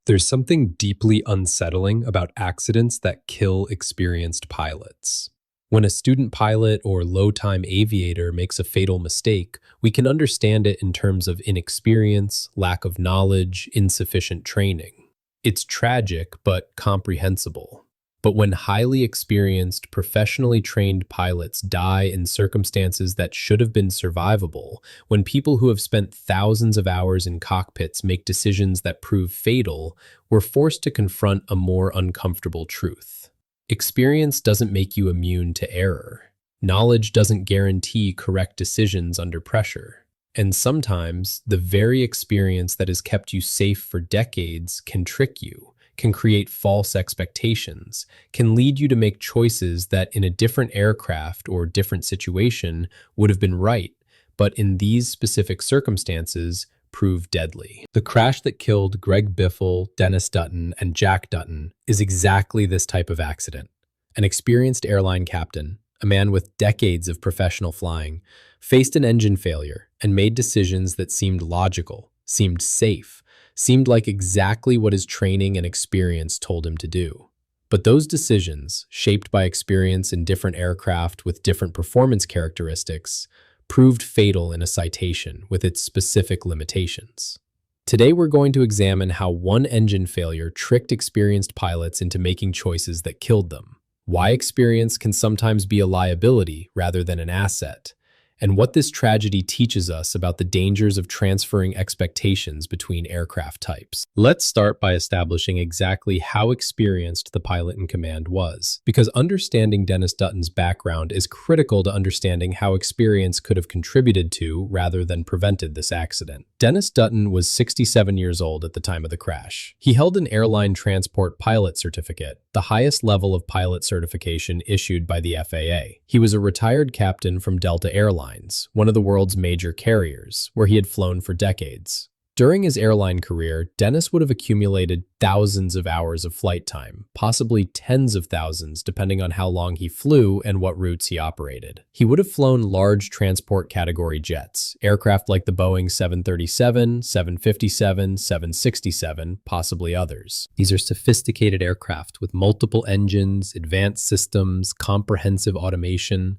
There's something deeply unsettling about accidents that kill experienced pilots. When a student pilot or low-time aviator makes a fatal mistake, we can understand it in terms of inexperience, lack of knowledge, insufficient training. It's tragic but comprehensible. But when highly experienced, professionally trained pilots die in circumstances that should have been survivable, when people who have spent thousands of hours in cockpits make decisions that prove fatal, we're forced to confront a more uncomfortable truth. Experience doesn't make you immune to error. Knowledge doesn't guarantee correct decisions under pressure. And sometimes, the very experience that has kept you safe for decades can trick you, can create false expectations, can lead you to make choices that in a different aircraft or different situation would have been right, but in these specific circumstances prove deadly. The crash that killed Greg Biffle, Dennis Dutton, and Jack Dutton is exactly this type of accident. An experienced airline captain, a man with decades of professional flying, faced an engine failure and made decisions that seemed logical, seemed safe, seemed like exactly what his training and experience told him to do. But those decisions, shaped by experience in different aircraft with different performance characteristics, proved fatal in a citation with its specific limitations. Today we're going to examine how one engine failure tricked experienced pilots into making choices that killed them, why experience can sometimes be a liability rather than an asset, and what this tragedy teaches us about the dangers of transferring expectations between aircraft types. Let's start by establishing exactly how experienced the pilot in command was, because understanding Dennis Dutton's background is critical to understanding how experience could have contributed to, rather than prevented, this accident. Dennis Dutton was 67 years old at the time of the crash. He held an airline transport pilot certificate, the highest level of pilot certification issued by the FAA. He was a retired captain from Delta Airlines, one of the world's major carriers, where he had flown for decades. During his airline career, Dennis would have accumulated thousands of hours of flight time, possibly tens of thousands depending on how long he flew and what routes he operated. He would have flown large transport category jets, aircraft like the Boeing 737, 757, 767, possibly others. These are sophisticated aircraft with multiple engines, advanced systems, comprehensive automation.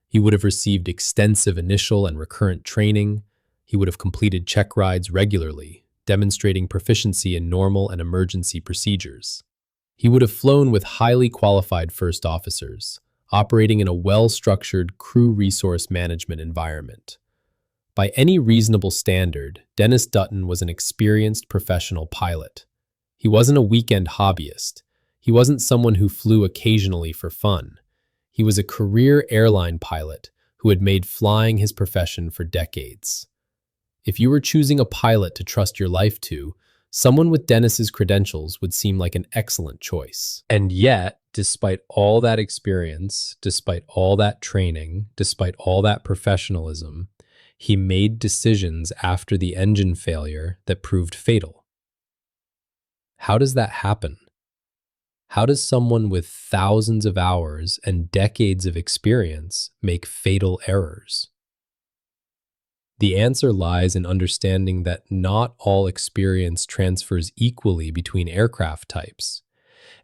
He would have received extensive initial and recurrent training. He would have completed check rides regularly, demonstrating proficiency in normal and emergency procedures. He would have flown with highly qualified first officers, operating in a well-structured crew resource management environment. By any reasonable standard, Dennis Dutton was an experienced professional pilot. He wasn't a weekend hobbyist. He wasn't someone who flew occasionally for fun. He was a career airline pilot who had made flying his profession for decades. If you were choosing a pilot to trust your life to, someone with Dennis's credentials would seem like an excellent choice. And yet, despite all that experience, despite all that training, despite all that professionalism, he made decisions after the engine failure that proved fatal. How does that happen? How does someone with thousands of hours and decades of experience make fatal errors? The answer lies in understanding that not all experience transfers equally between aircraft types,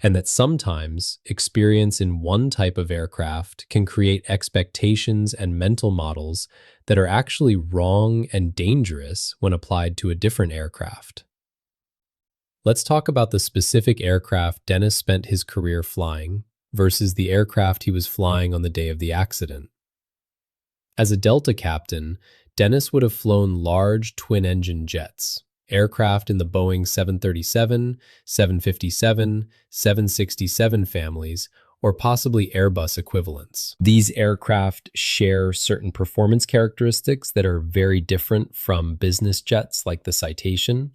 and that sometimes experience in one type of aircraft can create expectations and mental models that are actually wrong and dangerous when applied to a different aircraft. Let's talk about the specific aircraft Dennis spent his career flying versus the aircraft he was flying on the day of the accident. As a Delta captain, Dennis would have flown large twin-engine jets, aircraft in the Boeing 737, 757, 767 families, or possibly Airbus equivalents. These aircraft share certain performance characteristics that are very different from business jets like the Citation.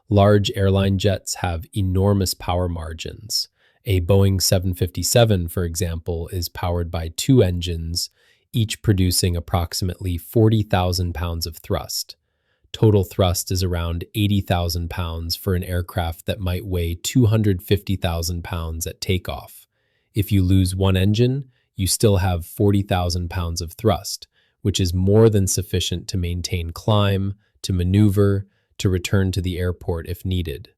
Large airline jets have enormous power margins. A Boeing 757, for example, is powered by two engines, each producing approximately 40,000 pounds of thrust. Total thrust is around 80,000 pounds for an aircraft that might weigh 250,000 pounds at takeoff. If you lose one engine, you still have 40,000 pounds of thrust, which is more than sufficient to maintain climb, to maneuver, to return to the airport if needed.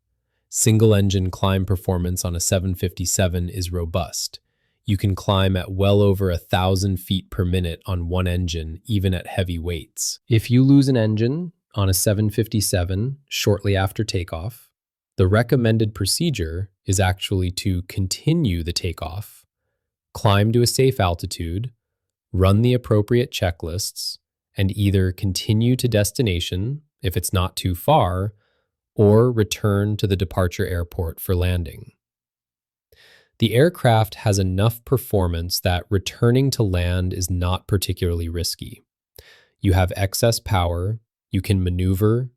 Single-engine climb performance on a 757 is robust. You can climb at well over 1,000 feet per minute on one engine, even at heavy weights. If you lose an engine on a 757 shortly after takeoff, the recommended procedure is actually to continue the takeoff, climb to a safe altitude, run the appropriate checklists, and either continue to destination if it's not too far, or return to the departure airport for landing. The aircraft has enough performance that returning to land is not particularly risky. You have excess power, you can maneuver,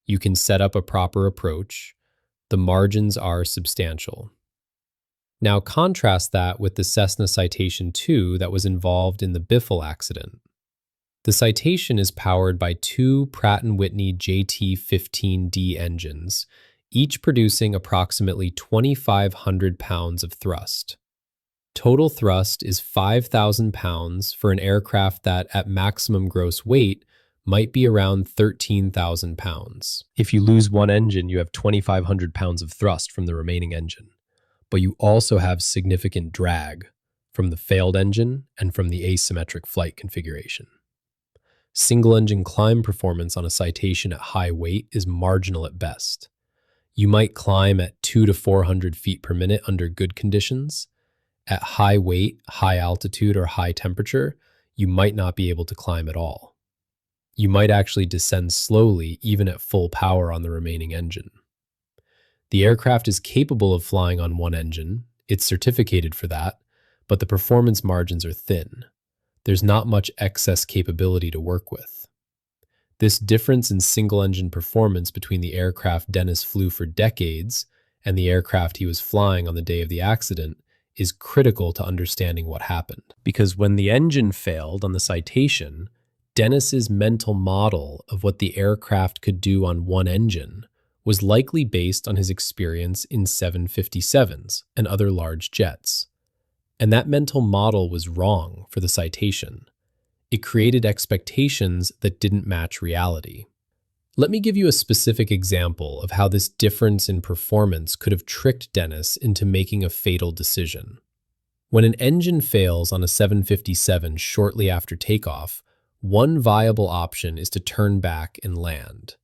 you can set up a proper approach. The margins are substantial. Now contrast that with the Cessna Citation II that was involved in the Biffle accident. The Citation is powered by two Pratt & Whitney JT-15D engines, each producing approximately 2,500 pounds of thrust. Total thrust is 5,000 pounds for an aircraft that, at maximum gross weight, might be around 13,000 pounds. If you lose one engine, you have 2,500 pounds of thrust from the remaining engine, but you also have significant drag from the failed engine and from the asymmetric flight configuration. Single-engine climb performance on a Citation at high weight is marginal at best. You might climb at 200 to 400 feet per minute under good conditions. At high weight, high altitude, or high temperature, you might not be able to climb at all. You might actually descend slowly even at full power on the remaining engine. The aircraft is capable of flying on one engine, it's certificated for that, but the performance margins are thin. There's not much excess capability to work with. This difference in single-engine performance between the aircraft Dennis flew for decades and the aircraft he was flying on the day of the accident is critical to understanding what happened. Because when the engine failed on the Citation, Dennis's mental model of what the aircraft could do on one engine was likely based on his experience in 757s and other large jets. And that mental model was wrong for the Citation. It created expectations that didn't match reality. Let me give you a specific example of how this difference in performance could have tricked Dennis into making a fatal decision. When an engine fails on a 757 shortly after takeoff, one viable option is to turn back and land.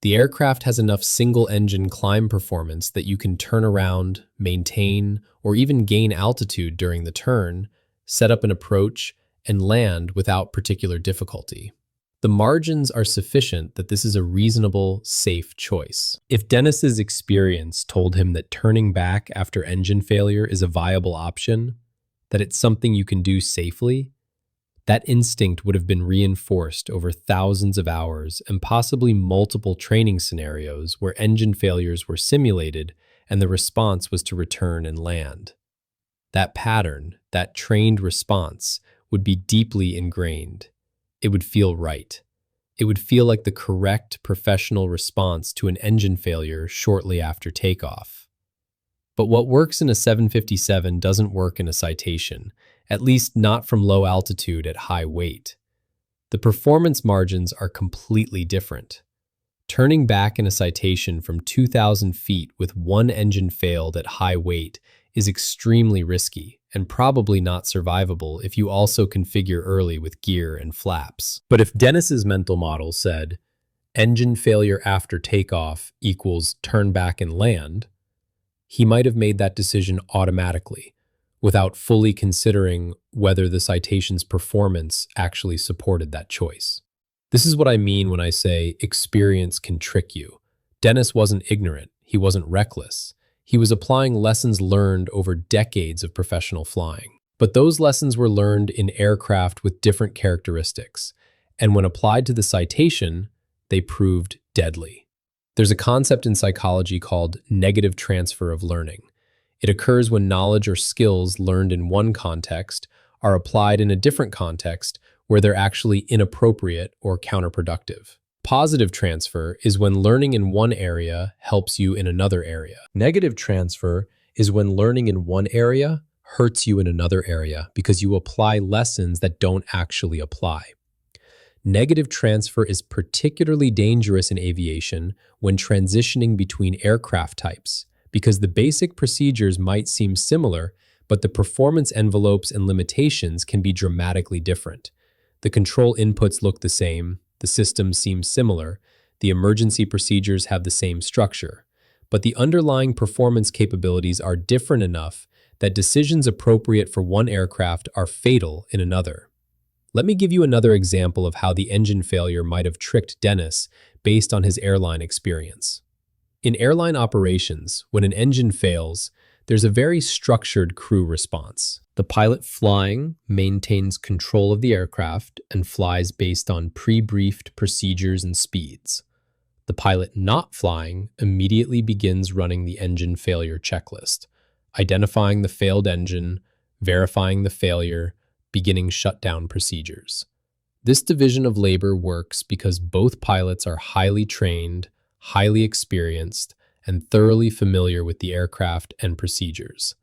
The aircraft has enough single-engine climb performance that you can turn around, maintain, or even gain altitude during the turn, set up an approach, and land without particular difficulty. The margins are sufficient that this is a reasonable, safe choice. If Dennis's experience told him that turning back after engine failure is a viable option, that it's something you can do safely, that instinct would have been reinforced over thousands of hours and possibly multiple training scenarios where engine failures were simulated and the response was to return and land. That pattern, that trained response, would be deeply ingrained. It would feel right. It would feel like the correct professional response to an engine failure shortly after takeoff. But what works in a 757 doesn't work in a Citation, at least not from low altitude at high weight. The performance margins are completely different. Turning back in a Citation from 2,000 feet with one engine failed at high weight is extremely risky and probably not survivable if you also configure early with gear and flaps. But if Dennis's mental model said, engine failure after takeoff equals turn back and land, he might have made that decision automatically, without fully considering whether the Citation's performance actually supported that choice. This is what I mean when I say experience can trick you. Dennis wasn't ignorant, he wasn't reckless. He was applying lessons learned over decades of professional flying. But those lessons were learned in aircraft with different characteristics, and when applied to the Citation, they proved deadly. There's a concept in psychology called negative transfer of learning. It occurs when knowledge or skills learned in one context are applied in a different context where they're actually inappropriate or counterproductive. Positive transfer is when learning in one area helps you in another area. Negative transfer is when learning in one area hurts you in another area because you apply lessons that don't actually apply. Negative transfer is particularly dangerous in aviation when transitioning between aircraft types, because the basic procedures might seem similar, but the performance envelopes and limitations can be dramatically different. The control inputs look the same, the systems seem similar, the emergency procedures have the same structure, but the underlying performance capabilities are different enough that decisions appropriate for one aircraft are fatal in another. Let me give you another example of how the engine failure might have tricked Dennis based on his airline experience. In airline operations, when an engine fails, there's a very structured crew response. The pilot flying maintains control of the aircraft and flies based on pre-briefed procedures and speeds. The pilot not flying immediately begins running the engine failure checklist, identifying the failed engine, verifying the failure, beginning shutdown procedures. This division of labor works because both pilots are highly trained, highly experienced, and thoroughly familiar with the aircraft and procedures.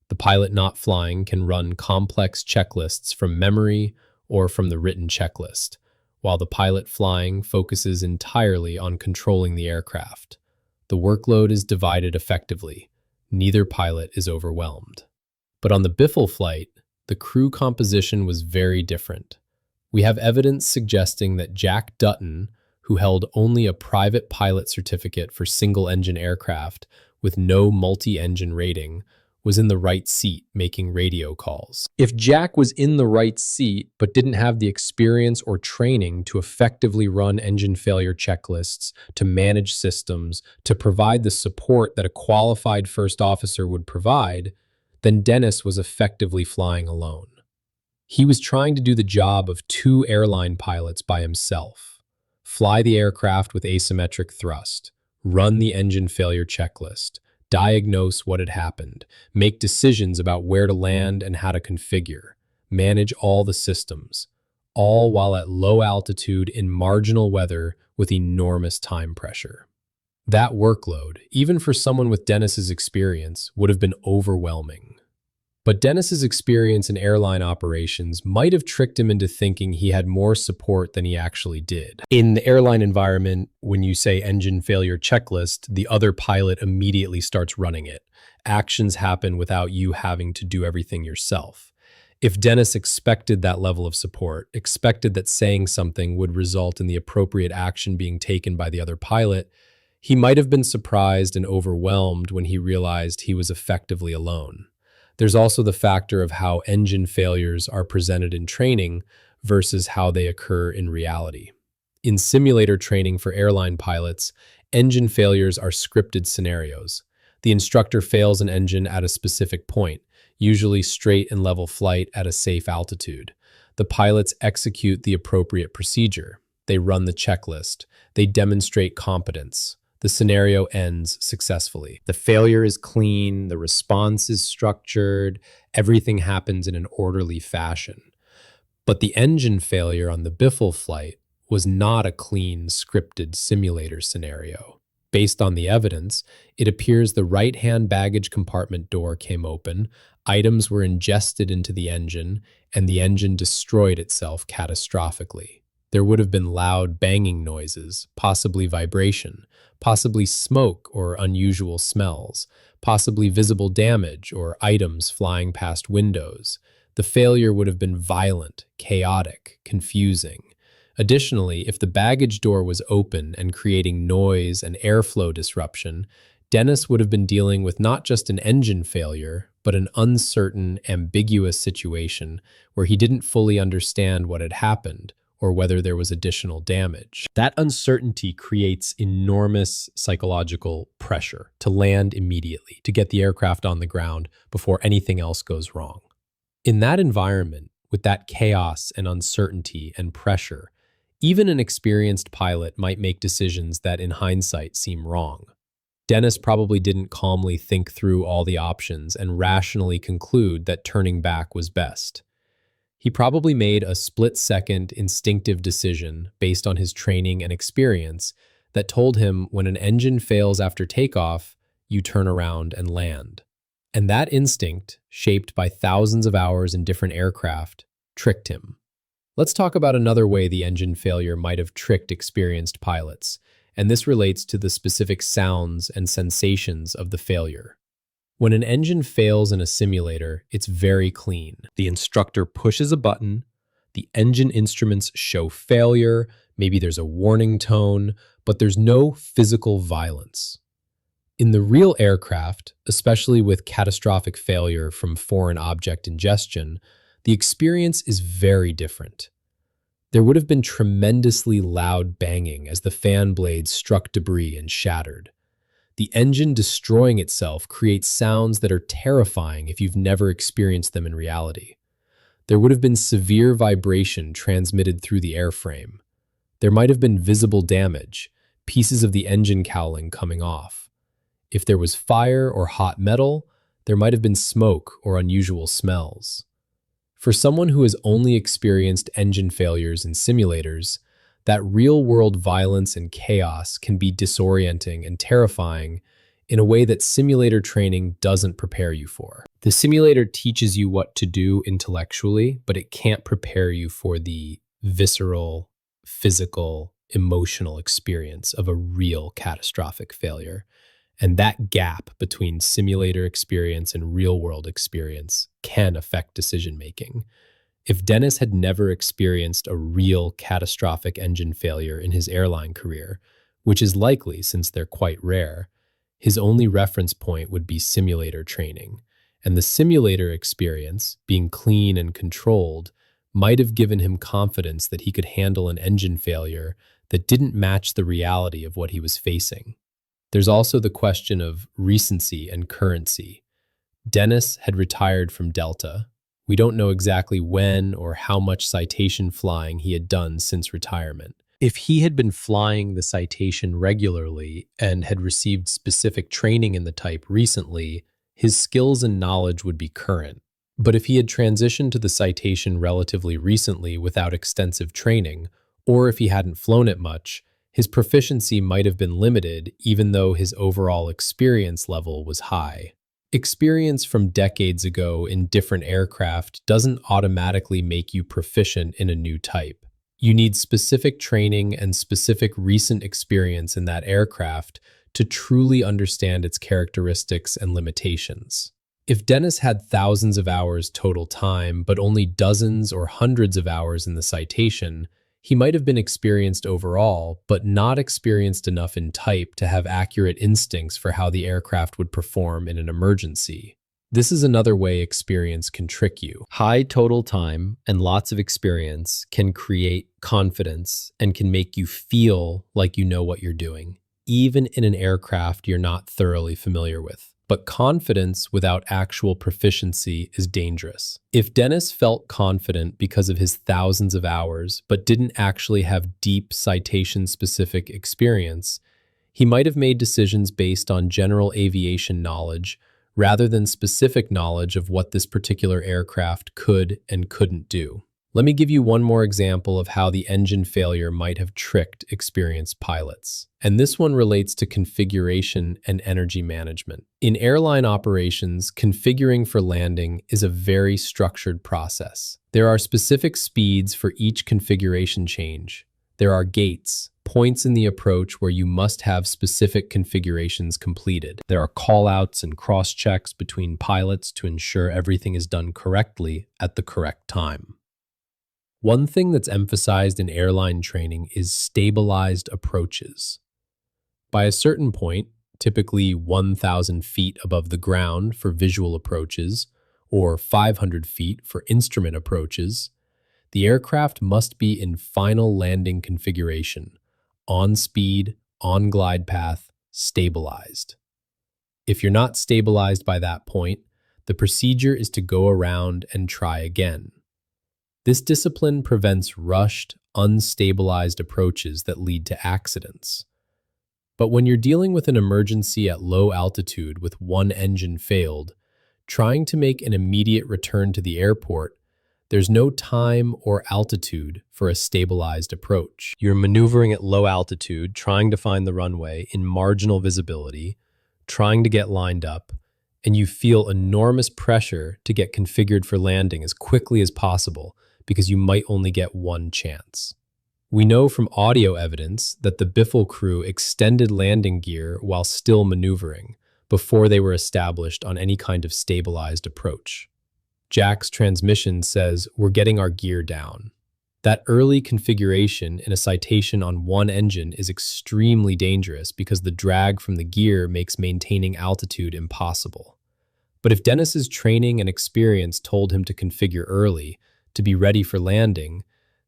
The pilot not flying can run complex checklists from memory or from the written checklist, while the pilot flying focuses entirely on controlling the aircraft. The workload is divided effectively. Neither pilot is overwhelmed. But on the Biffle flight, the crew composition was very different. We have evidence suggesting that Jack Dutton, who held only a private pilot certificate for single-engine aircraft with no multi-engine rating, was in the right seat making radio calls. If Jack was in the right seat but didn't have the experience or training to effectively run engine failure checklists, to manage systems, to provide the support that a qualified first officer would provide, then Dennis was effectively flying alone. He was trying to do the job of two airline pilots by himself: fly the aircraft with asymmetric thrust, run the engine failure checklist, diagnose what had happened, make decisions about where to land and how to configure, manage all the systems, all while at low altitude in marginal weather with enormous time pressure. That workload, even for someone with Dennis's experience, would have been overwhelming. But Dennis's experience in airline operations might have tricked him into thinking he had more support than he actually did. In the airline environment, when you say engine failure checklist, the other pilot immediately starts running it. Actions happen without you having to do everything yourself. If Dennis expected that level of support, expected that saying something would result in the appropriate action being taken by the other pilot, he might have been surprised and overwhelmed when he realized he was effectively alone. There's also the factor of how engine failures are presented in training versus how they occur in reality. In simulator training for airline pilots, engine failures are scripted scenarios. The instructor fails an engine at a specific point, usually straight and level flight at a safe altitude. The pilots execute the appropriate procedure. They run the checklist. They demonstrate competence. The scenario ends successfully. The failure is clean, the response is structured, everything happens in an orderly fashion. But the engine failure on the Biffle flight was not a clean, scripted simulator scenario. Based on the evidence, it appears the right-hand baggage compartment door came open, items were ingested into the engine, and the engine destroyed itself catastrophically. There would have been loud banging noises, possibly vibration, possibly smoke or unusual smells, possibly visible damage or items flying past windows. The failure would have been violent, chaotic, confusing. Additionally, if the baggage door was open and creating noise and airflow disruption, Dennis would have been dealing with not just an engine failure, but an uncertain, ambiguous situation where he didn't fully understand what had happened or whether there was additional damage. That uncertainty creates enormous psychological pressure to land immediately, to get the aircraft on the ground before anything else goes wrong. In that environment, with that chaos and uncertainty and pressure, even an experienced pilot might make decisions that in hindsight seem wrong. Dennis probably didn't calmly think through all the options and rationally conclude that turning back was best. He probably made a split-second instinctive decision based on his training and experience that told him when an engine fails after takeoff, you turn around and land. And that instinct, shaped by thousands of hours in different aircraft, tricked him. Let's talk about another way the engine failure might have tricked experienced pilots, and this relates to the specific sounds and sensations of the failure. When an engine fails in a simulator, it's very clean. The instructor pushes a button, the engine instruments show failure, maybe there's a warning tone, but there's no physical violence. In the real aircraft, especially with catastrophic failure from foreign object ingestion, the experience is very different. There would have been tremendously loud banging as the fan blades struck debris and shattered. The engine destroying itself creates sounds that are terrifying if you've never experienced them in reality. There would have been severe vibration transmitted through the airframe. There might have been visible damage, pieces of the engine cowling coming off. If there was fire or hot metal, there might have been smoke or unusual smells. For someone who has only experienced engine failures in simulators, that real-world violence and chaos can be disorienting and terrifying in a way that simulator training doesn't prepare you for. The simulator teaches you what to do intellectually, but it can't prepare you for the visceral, physical, emotional experience of a real catastrophic failure. And that gap between simulator experience and real-world experience can affect decision-making. If Dennis had never experienced a real catastrophic engine failure in his airline career, which is likely since they're quite rare, his only reference point would be simulator training. And the simulator experience, being clean and controlled, might have given him confidence that he could handle an engine failure that didn't match the reality of what he was facing. There's also the question of recency and currency. Dennis had retired from Delta. We don't know exactly when or how much citation flying he had done since retirement. If he had been flying the citation regularly and had received specific training in the type recently, his skills and knowledge would be current. But if he had transitioned to the citation relatively recently without extensive training, or if he hadn't flown it much, his proficiency might have been limited even though his overall experience level was high. Experience from decades ago in different aircraft doesn't automatically make you proficient in a new type. You need specific training and specific recent experience in that aircraft to truly understand its characteristics and limitations. If Dennis had thousands of hours total time, but only dozens or hundreds of hours in the citation, he might have been experienced overall, but not experienced enough in type to have accurate instincts for how the aircraft would perform in an emergency. This is another way experience can trick you. High total time and lots of experience can create confidence and can make you feel like you know what you're doing, even in an aircraft you're not thoroughly familiar with. But confidence without actual proficiency is dangerous. If Dennis felt confident because of his thousands of hours, but didn't actually have deep citation-specific experience, he might have made decisions based on general aviation knowledge rather than specific knowledge of what this particular aircraft could and couldn't do. Let me give you one more example of how the engine failure might have tricked experienced pilots. And this one relates to configuration and energy management. In airline operations, configuring for landing is a very structured process. There are specific speeds for each configuration change. There are gates, points in the approach where you must have specific configurations completed. There are callouts and cross-checks between pilots to ensure everything is done correctly at the correct time. One thing that's emphasized in airline training is stabilized approaches. By a certain point, typically 1,000 feet above the ground for visual approaches, or 500 feet for instrument approaches, the aircraft must be in final landing configuration, on speed, on glide path, stabilized. If you're not stabilized by that point, the procedure is to go around and try again. This discipline prevents rushed, unstabilized approaches that lead to accidents. But when you're dealing with an emergency at low altitude with one engine failed, trying to make an immediate return to the airport, there's no time or altitude for a stabilized approach. You're maneuvering at low altitude, trying to find the runway in marginal visibility, trying to get lined up, and you feel enormous pressure to get configured for landing as quickly as possible because you might only get one chance. We know from audio evidence that the Biffle crew extended landing gear while still maneuvering, before they were established on any kind of stabilized approach. Jack's transmission says, "We're getting our gear down." That early configuration in a citation on one engine is extremely dangerous because the drag from the gear makes maintaining altitude impossible. But if Dennis's training and experience told him to configure early, to be ready for landing,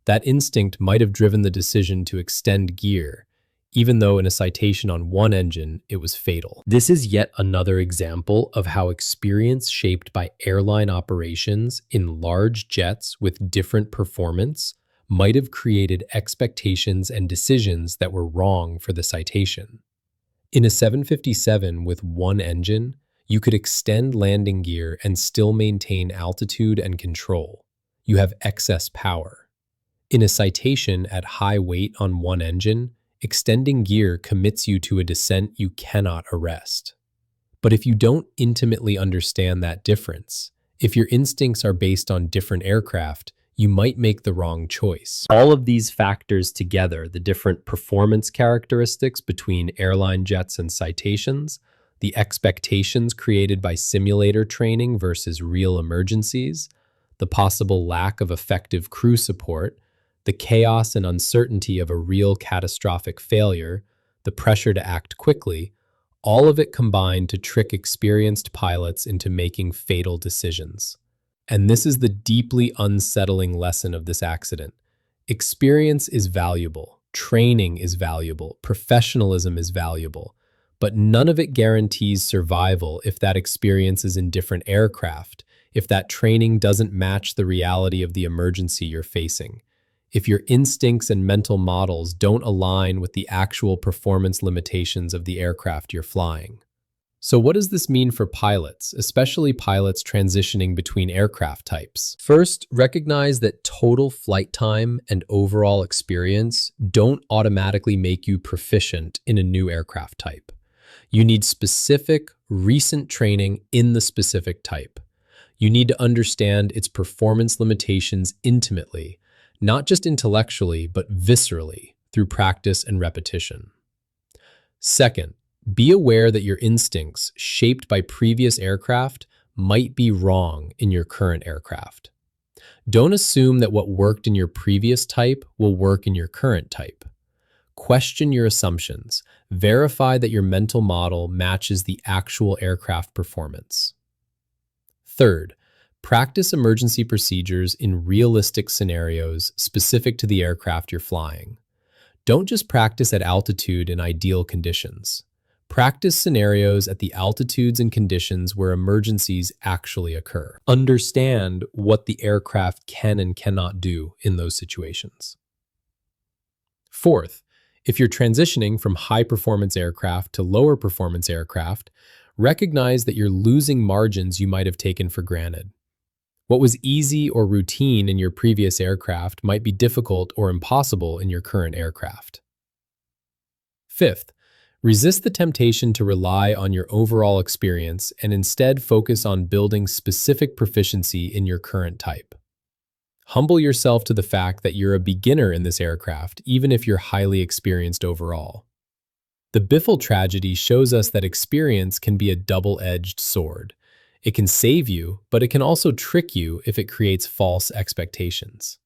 that instinct might have driven the decision to extend gear, even though in a citation on one engine, it was fatal. This is yet another example of how experience shaped by airline operations in large jets with different performance might have created expectations and decisions that were wrong for the citation. In a 757 with one engine, you could extend landing gear and still maintain altitude and control. You have excess power. In a citation at high weight on one engine, extending gear commits you to a descent you cannot arrest. But if you don't intimately understand that difference, if your instincts are based on different aircraft, you might make the wrong choice. All of these factors together, the different performance characteristics between airline jets and citations, the expectations created by simulator training versus real emergencies, the possible lack of effective crew support, the chaos and uncertainty of a real catastrophic failure, the pressure to act quickly, all of it combined to trick experienced pilots into making fatal decisions. And this is the deeply unsettling lesson of this accident. Experience is valuable, training is valuable, professionalism is valuable, but none of it guarantees survival if that experience is in different aircraft, if that training doesn't match the reality of the emergency you're facing, if your instincts and mental models don't align with the actual performance limitations of the aircraft you're flying. So what does this mean for pilots, especially pilots transitioning between aircraft types? First, recognize that total flight time and overall experience don't automatically make you proficient in a new aircraft type. You need specific, recent training in the specific type. You need to understand its performance limitations intimately, not just intellectually, but viscerally, through practice and repetition. Second, be aware that your instincts, shaped by previous aircraft, might be wrong in your current aircraft. Don't assume that what worked in your previous type will work in your current type. Question your assumptions. Verify that your mental model matches the actual aircraft performance. Third, practice emergency procedures in realistic scenarios specific to the aircraft you're flying. Don't just practice at altitude in ideal conditions. Practice scenarios at the altitudes and conditions where emergencies actually occur. Understand what the aircraft can and cannot do in those situations. Fourth, if you're transitioning from high-performance aircraft to lower-performance aircraft, recognize that you're losing margins you might have taken for granted. What was easy or routine in your previous aircraft might be difficult or impossible in your current aircraft. Fifth, resist the temptation to rely on your overall experience and instead focus on building specific proficiency in your current type. Humble yourself to the fact that you're a beginner in this aircraft, even if you're highly experienced overall. The Biffle tragedy shows us that experience can be a double-edged sword. It can save you, but it can also trick you if it creates false expectations.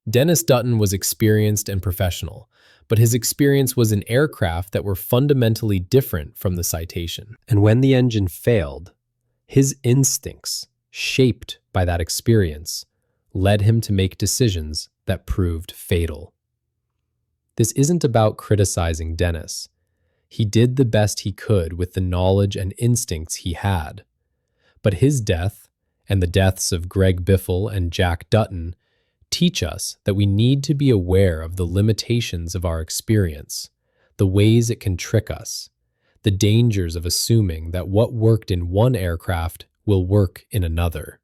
Dennis Dutton was experienced and professional, but his experience was in aircraft that were fundamentally different from the citation. And when the engine failed, his instincts, shaped by that experience, led him to make decisions that proved fatal. This isn't about criticizing Dennis. He did the best he could with the knowledge and instincts he had. But his death, and the deaths of Greg Biffle and Jack Dutton, teach us that we need to be aware of the limitations of our experience, the ways it can trick us, the dangers of assuming that what worked in one aircraft will work in another.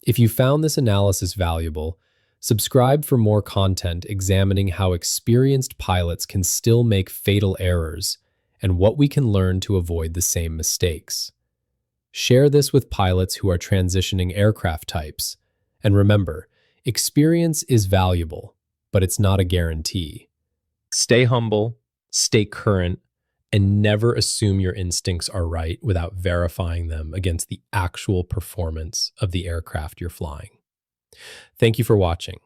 If you found this analysis valuable, subscribe for more content examining how experienced pilots can still make fatal errors and what we can learn to avoid the same mistakes. Share this with pilots who are transitioning aircraft types, and remember, Experience is valuable, but it's not a guarantee. Stay humble, stay current, and never assume your instincts are right without verifying them against the actual performance of the aircraft you're flying. Thank you for watching.